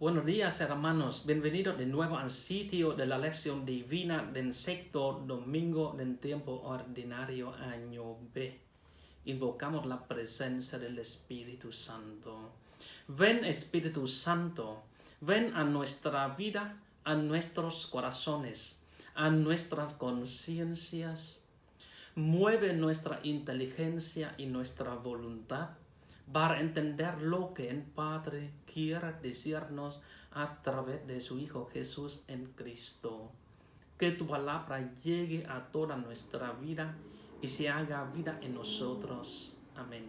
Buenos días, hermanos. Bienvenidos de nuevo al sitio de la lección divina del sexto domingo del tiempo ordinario año B. Invocamos la presencia del Espíritu Santo. Ven, Espíritu Santo, ven a nuestra vida, a nuestros corazones, a nuestras conciencias. Mueve nuestra inteligencia y nuestra voluntad para entender lo que el Padre quiere decirnos a través de su Hijo Jesús en Cristo. Que tu palabra llegue a toda nuestra vida y se haga vida en nosotros. Amén.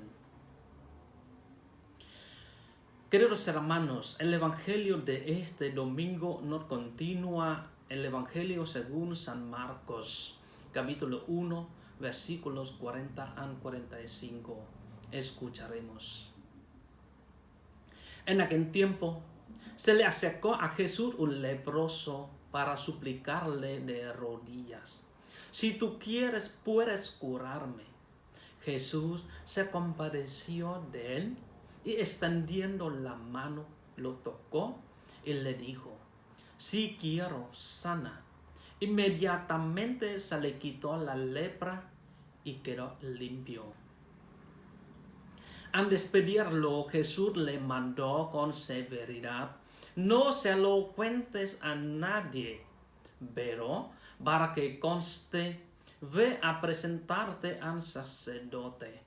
Queridos hermanos, el Evangelio de este domingo nos continúa el Evangelio según San Marcos, capítulo 1, versículos 40 a 45. Escucharemos. En aquel tiempo se le acercó a Jesús un leproso para suplicarle de rodillas: si tú quieres, puedes curarme. Jesús se compadeció de él y extendiendo la mano lo tocó y le dijo: si quiero, sana. Inmediatamente se le quitó la lepra y quedó limpio. Al despedirlo, Jesús le mandó con severidad: no se lo cuentes a nadie, pero para que conste, ve a presentarte al sacerdote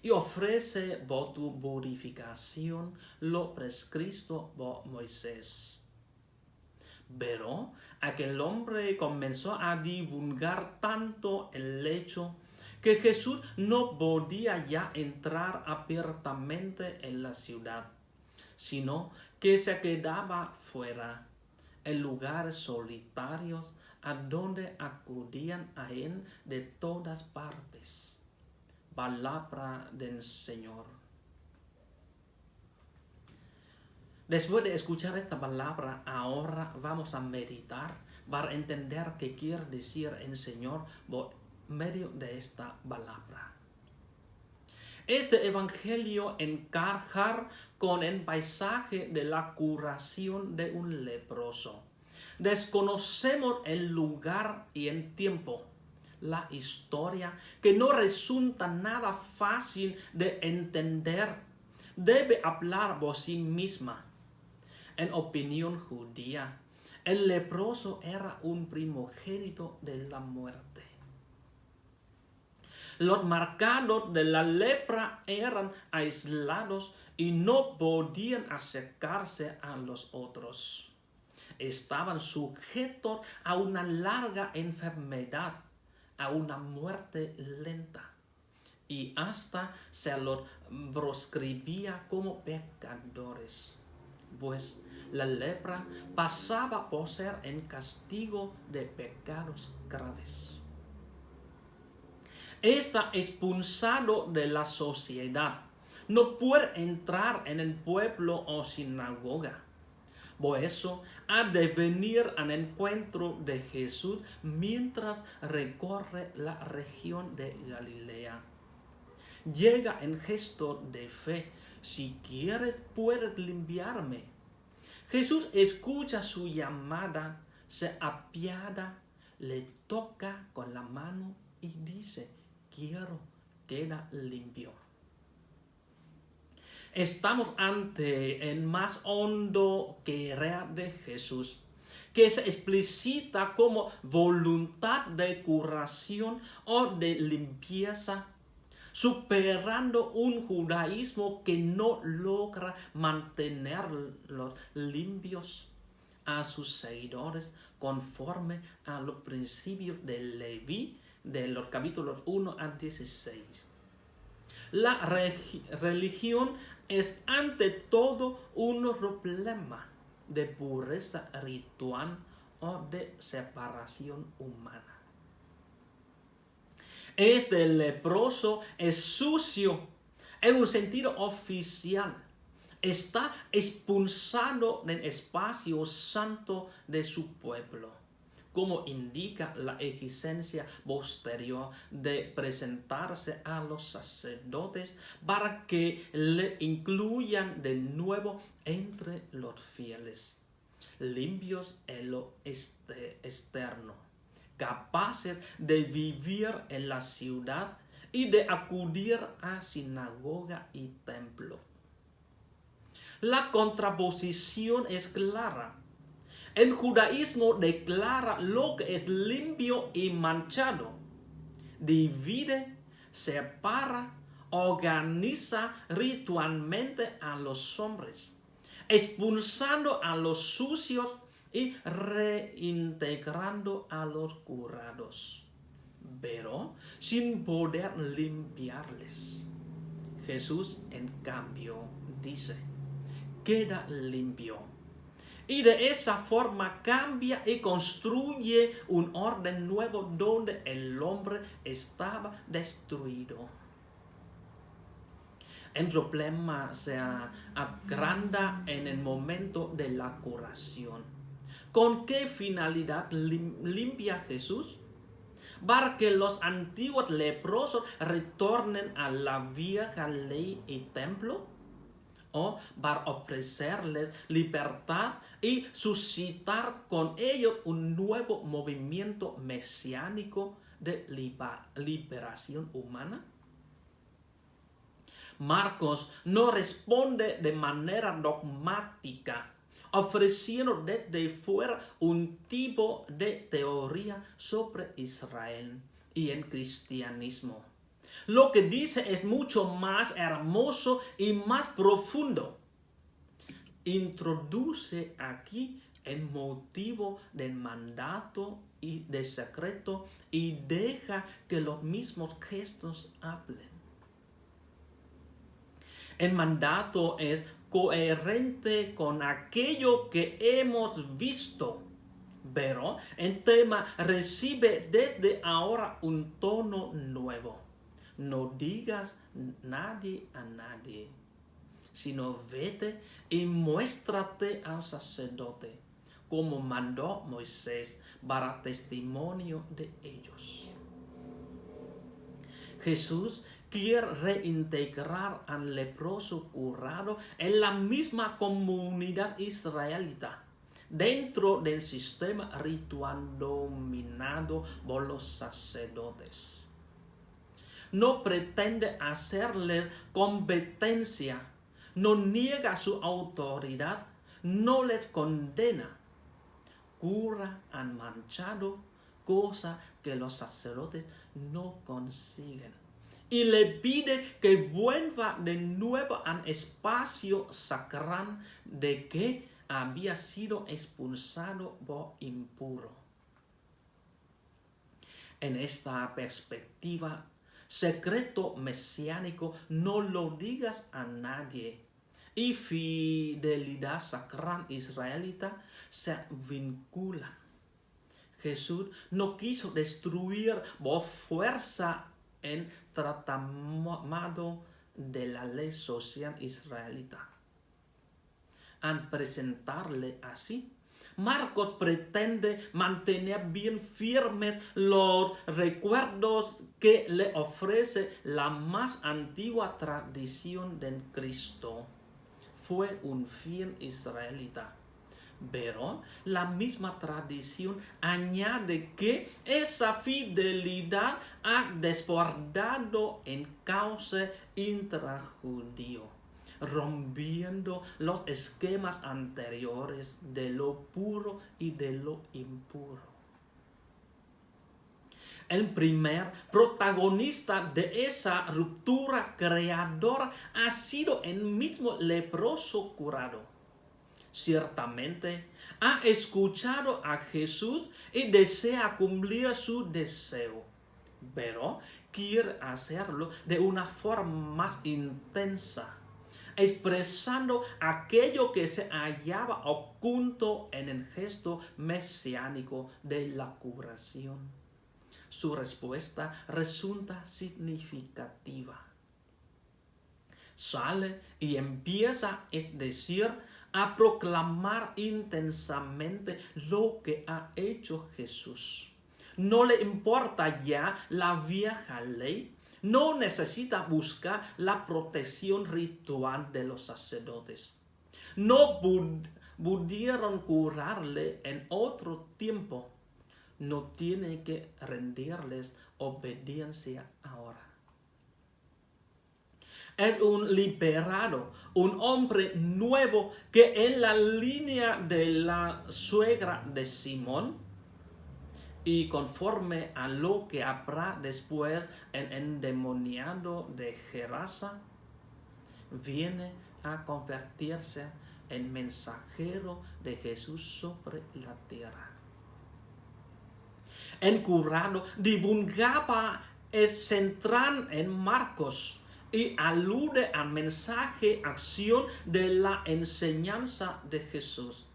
y ofrece por tu purificación lo prescrito por Moisés. Pero aquel hombre comenzó a divulgar tanto el hecho que Jesús no podía ya entrar abiertamente en la ciudad, sino que se quedaba fuera, en lugares solitarios a donde acudían a él de todas partes. Palabra del Señor. Después de escuchar esta palabra, ahora vamos a meditar para entender qué quiere decir el Señor por medio de esta palabra. Este evangelio encaja con el paisaje de la curación de un leproso. Desconocemos el lugar y el tiempo, la historia, que no resulta nada fácil de entender. Debe hablar por sí misma. En opinión judía, el leproso era un primogénito de la muerte. Los marcados de la lepra eran aislados y no podían acercarse a los otros. Estaban sujetos a una larga enfermedad, a una muerte lenta, y hasta se los proscribía como pecadores, pues la lepra pasaba por ser el castigo de pecados graves. Está expulsado de la sociedad. No puede entrar en el pueblo o sinagoga. Por eso ha de venir al encuentro de Jesús mientras recorre la región de Galilea. Llega en gesto de fe: si quieres, puedes limpiarme. Jesús escucha su llamada, se apiada, le toca con la mano y dice: quiero, queda limpio. Estamos ante el más hondo querer de Jesús, que se explicita como voluntad de curación o de limpieza, superando un judaísmo que no logra mantenerlos limpios a sus seguidores conforme a los principios de Leví, de los capítulos 1 al 16. La religión es ante todo un problema de pureza ritual o de separación humana. Este leproso es sucio en un sentido oficial. Está expulsado del espacio santo de su pueblo. como indica la exigencia posterior de presentarse a los sacerdotes para que le incluyan de nuevo entre los fieles, limpios en lo externo, capaces de vivir en la ciudad y de acudir a sinagoga y templo. La contraposición es clara. El judaísmo declara lo que es limpio y manchado. Divide, separa, organiza ritualmente a los hombres, expulsando a los sucios y reintegrando a los curados, pero sin poder limpiarles. Jesús, en cambio, dice: queda limpio. Y de esa forma cambia y construye un orden nuevo donde el hombre estaba destruido. El problema se agranda en el momento de la curación. ¿Con qué finalidad limpia Jesús? Para que los antiguos leprosos retornen a la vieja ley y templo, o para ofrecerles libertad y suscitar con ellos un nuevo movimiento mesiánico de liberación humana. Marcos no responde de manera dogmática, ofreciendo desde fuera un tipo de teoría sobre Israel y el cristianismo. Lo que dice es mucho más hermoso y más profundo. Introduce aquí el motivo del mandato y del secreto y deja que los mismos gestos hablen. El mandato es coherente con aquello que hemos visto, pero el tema recibe desde ahora un tono nuevo. No digas nadie a nadie, sino vete y muéstrate al sacerdote, como mandó Moisés, para testimonio de ellos. Jesús quiere reintegrar al leproso curado en la misma comunidad israelita, dentro del sistema ritual dominado por los sacerdotes. No pretende hacerles competencia, no niega su autoridad, no les condena. Cura al manchado, cosa que los sacerdotes no consiguen. Y le pide que vuelva de nuevo al espacio sacral de que había sido expulsado por impuro. En esta perspectiva, secreto mesiánico, no lo digas a nadie, y fidelidad sacral israelita se vinculan. Jesús no quiso destruir por fuerza el tratado de la ley social israelita. Al presentarle así, Marcos pretende mantener bien firmes los recuerdos que le ofrece la más antigua tradición del Cristo. Fue un fiel israelita. Pero la misma tradición añade que esa fidelidad ha desbordado en caos intrajudío, rompiendo los esquemas anteriores de lo puro y de lo impuro. El primer protagonista de esa ruptura creadora ha sido el mismo leproso curado. Ciertamente ha escuchado a Jesús y desea cumplir su deseo, pero quiere hacerlo de una forma más intensa, expresando aquello que se hallaba oculto en el gesto mesiánico de la curación. Su respuesta resulta significativa. Sale y empieza, es decir, a proclamar intensamente lo que ha hecho Jesús. No le importa ya la vieja ley, no necesita buscar la protección ritual de los sacerdotes. No pudieron curarle en otro tiempo, no tiene que rendirles obediencia ahora. Es un liberado, un hombre nuevo que en la línea de la suegra de Simón y conforme a lo que habrá después en endemoniado de Gerasa, viene a convertirse en mensajero de Jesús sobre la tierra. En curado divulgaba el central en Marcos y alude al mensaje, acción de la enseñanza de Jesús.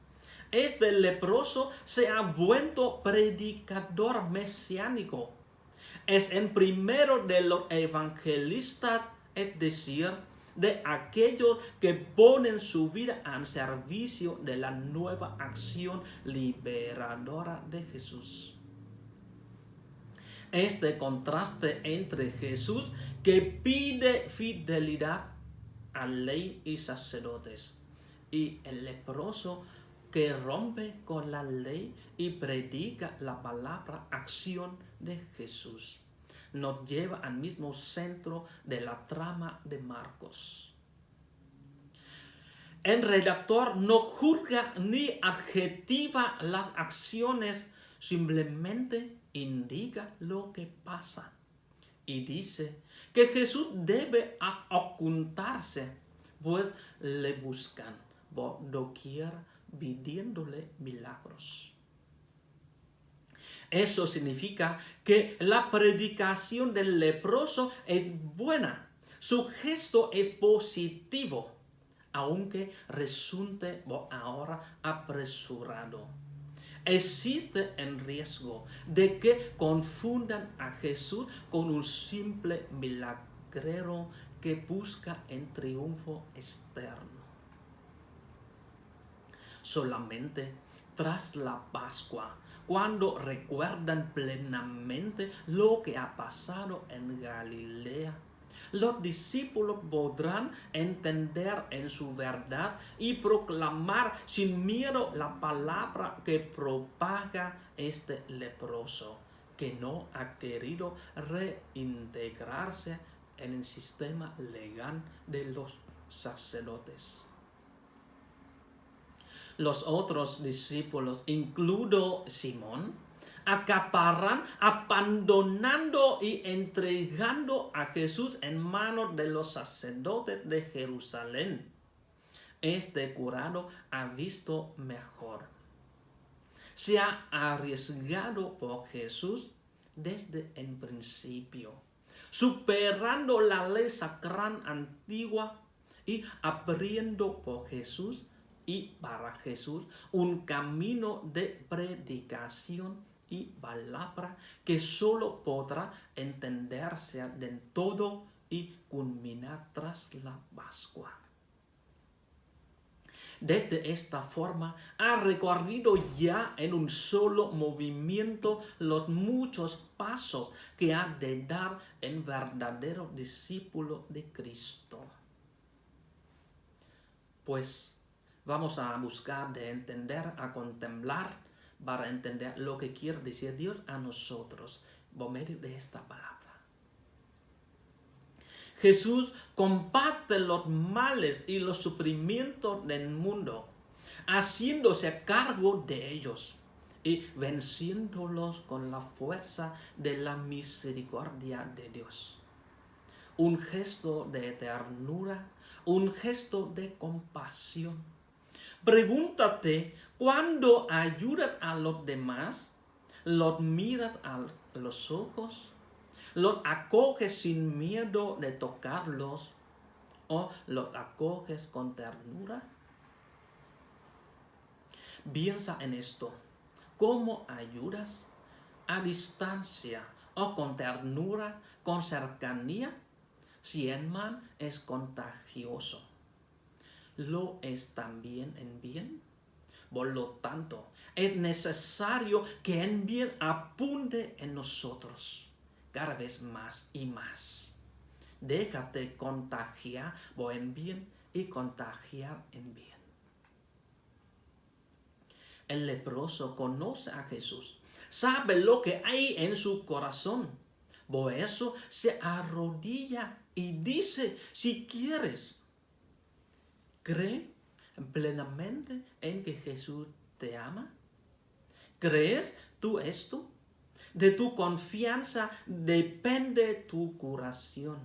Este leproso se ha vuelto predicador mesiánico. Es el primero de los evangelistas, es decir, de aquellos que ponen su vida al servicio de la nueva acción liberadora de Jesús. Este contraste entre Jesús, que pide fidelidad a ley y sacerdotes, y el leproso que rompe con la ley y predica la palabra, acción de Jesús, nos lleva al mismo centro de la trama de Marcos. El redactor no juzga ni adjetiva las acciones, simplemente indica lo que pasa y dice que Jesús debe ocultarse, pues le buscan por doquier pidiéndole milagros. Eso significa que la predicación del leproso es buena, su gesto es positivo, aunque resulte ahora apresurado. Existe el riesgo de que confundan a Jesús con un simple milagrero que busca el triunfo externo. Solamente tras la Pascua, cuando recuerdan plenamente lo que ha pasado en Galilea, los discípulos podrán entender en su verdad y proclamar sin miedo la palabra que propaga este leproso, que no ha querido reintegrarse en el sistema legal de los sacerdotes. Los otros discípulos, incluido Simón, acaparan, abandonando y entregando a Jesús en manos de los sacerdotes de Jerusalén. Este curado ha visto mejor. Se ha arriesgado por Jesús desde el principio, superando la ley sacral antigua y abriendo por Jesús y para Jesús un camino de predicación y palabra que solo podrá entenderse del todo y culminar tras la Pascua. Desde esta forma ha recorrido ya en un solo movimiento los muchos pasos que ha de dar el verdadero discípulo de Cristo. Pues vamos a buscar de entender, a contemplar, para entender lo que quiere decir Dios a nosotros por medio de esta palabra. Jesús comparte los males y los sufrimientos del mundo, haciéndose cargo de ellos y venciéndolos con la fuerza de la misericordia de Dios. Un gesto de ternura, un gesto de compasión. Pregúntate, ¿cuándo ayudas a los demás? ¿Los miras a los ojos? ¿Los acoges sin miedo de tocarlos? ¿O los acoges con ternura? Piensa en esto. ¿Cómo ayudas? ¿A distancia o con ternura, con cercanía? Sienman es contagioso. Lo es también en bien. Por lo tanto, es necesario que el bien apunte en nosotros cada vez más y más. Déjate contagiar por el bien y contagiar en bien. El leproso conoce a Jesús, sabe lo que hay en su corazón. Por eso se arrodilla y dice, si quieres, cree plenamente en que Jesús te ama. ¿Crees tú esto? De tu confianza depende tu curación.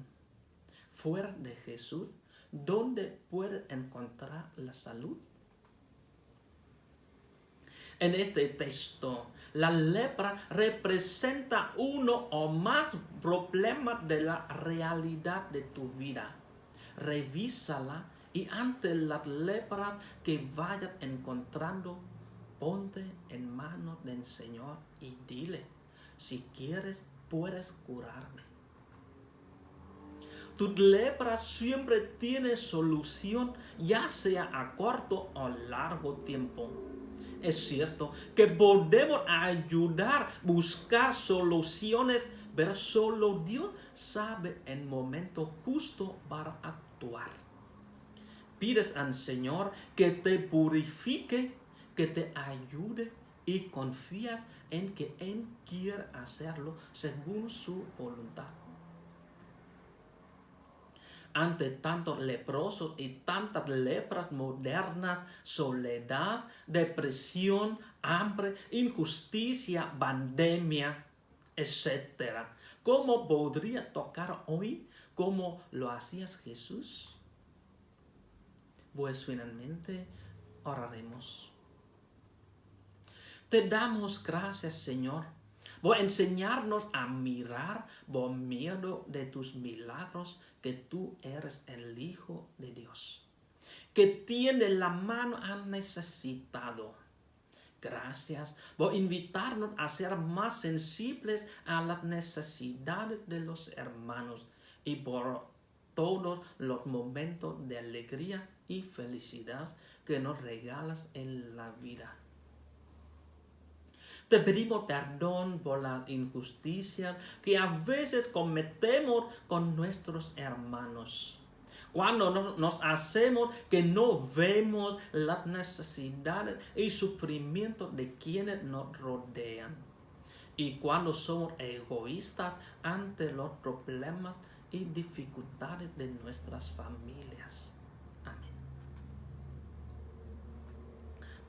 Fuera de Jesús, ¿dónde puedes encontrar la salud? En este texto, la lepra representa uno o más problemas de la realidad de tu vida. Revísala y ante las lepras que vayas encontrando, ponte en manos del Señor y dile, si quieres, puedes curarme. Tu lepra siempre tiene solución, ya sea a corto o largo tiempo. Es cierto que podemos ayudar, buscar soluciones, pero solo Dios sabe el momento justo para actuar. Pides al Señor que te purifique, que te ayude y confías en que Él quiere hacerlo según su voluntad. Ante tantos leprosos y tantas lepras modernas, soledad, depresión, hambre, injusticia, pandemia, etc. ¿Cómo podría tocar hoy como lo hacía Jesús? Pues finalmente oraremos. Te damos gracias, Señor, por enseñarnos a mirar por medio de tus milagros que tú eres el Hijo de Dios, que tiene la mano al necesitado. Gracias por invitarnos a ser más sensibles a las necesidades de los hermanos y por todos los momentos de alegría y felicidad que nos regalas en la vida. Te pedimos perdón por las injusticias que a veces cometemos con nuestros hermanos. Cuando nos hacemos que no vemos las necesidades y sufrimientos de quienes nos rodean. Y cuando somos egoístas ante los problemas y dificultades de nuestras familias. Amén.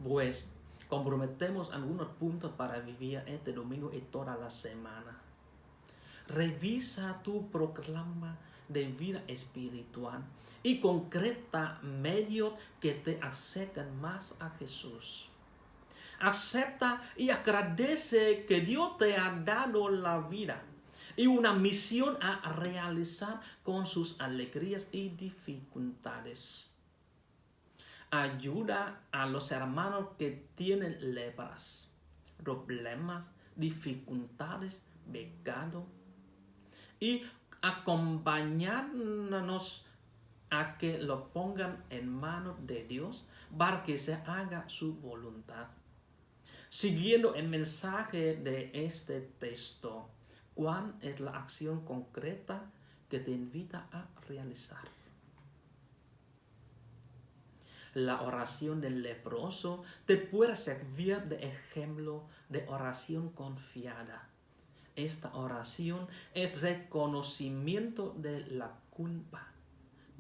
Pues comprometemos algunos puntos para vivir este domingo y toda la semana. Revisa tu proclama de vida espiritual y concreta medios que te acerquen más a Jesús. Acepta y agradece que Dios te ha dado la vida y una misión a realizar con sus alegrías y dificultades. Ayuda a los hermanos que tienen lepras, problemas, dificultades, pecado y acompañarnos a que lo pongan en manos de Dios para que se haga su voluntad. Siguiendo el mensaje de este texto, ¿cuál es la acción concreta que te invita a realizar? La oración del leproso te puede servir de ejemplo de oración confiada. Esta oración es reconocimiento de la culpa,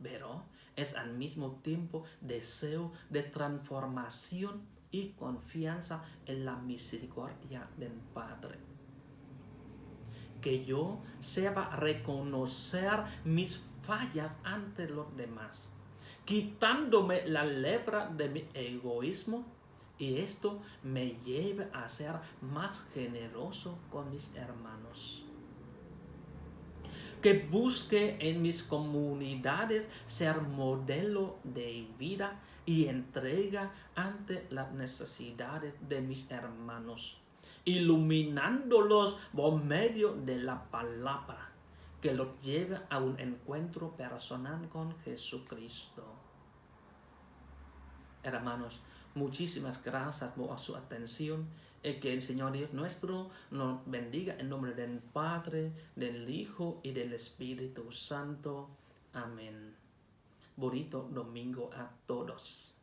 pero es al mismo tiempo deseo de transformación y confianza en la misericordia del Padre. Que yo sepa reconocer mis fallas ante los demás, quitándome la lepra de mi egoísmo, y esto me lleve a ser más generoso con mis hermanos. Que busque en mis comunidades ser modelo de vida y entrega ante las necesidades de mis hermanos, iluminándolos por medio de la palabra. que los lleve a un encuentro personal con Jesucristo. Hermanos, muchísimas gracias por su atención y que el Señor Dios nuestro nos bendiga en nombre del Padre, del Hijo y del Espíritu Santo. Amén. Bonito domingo a todos.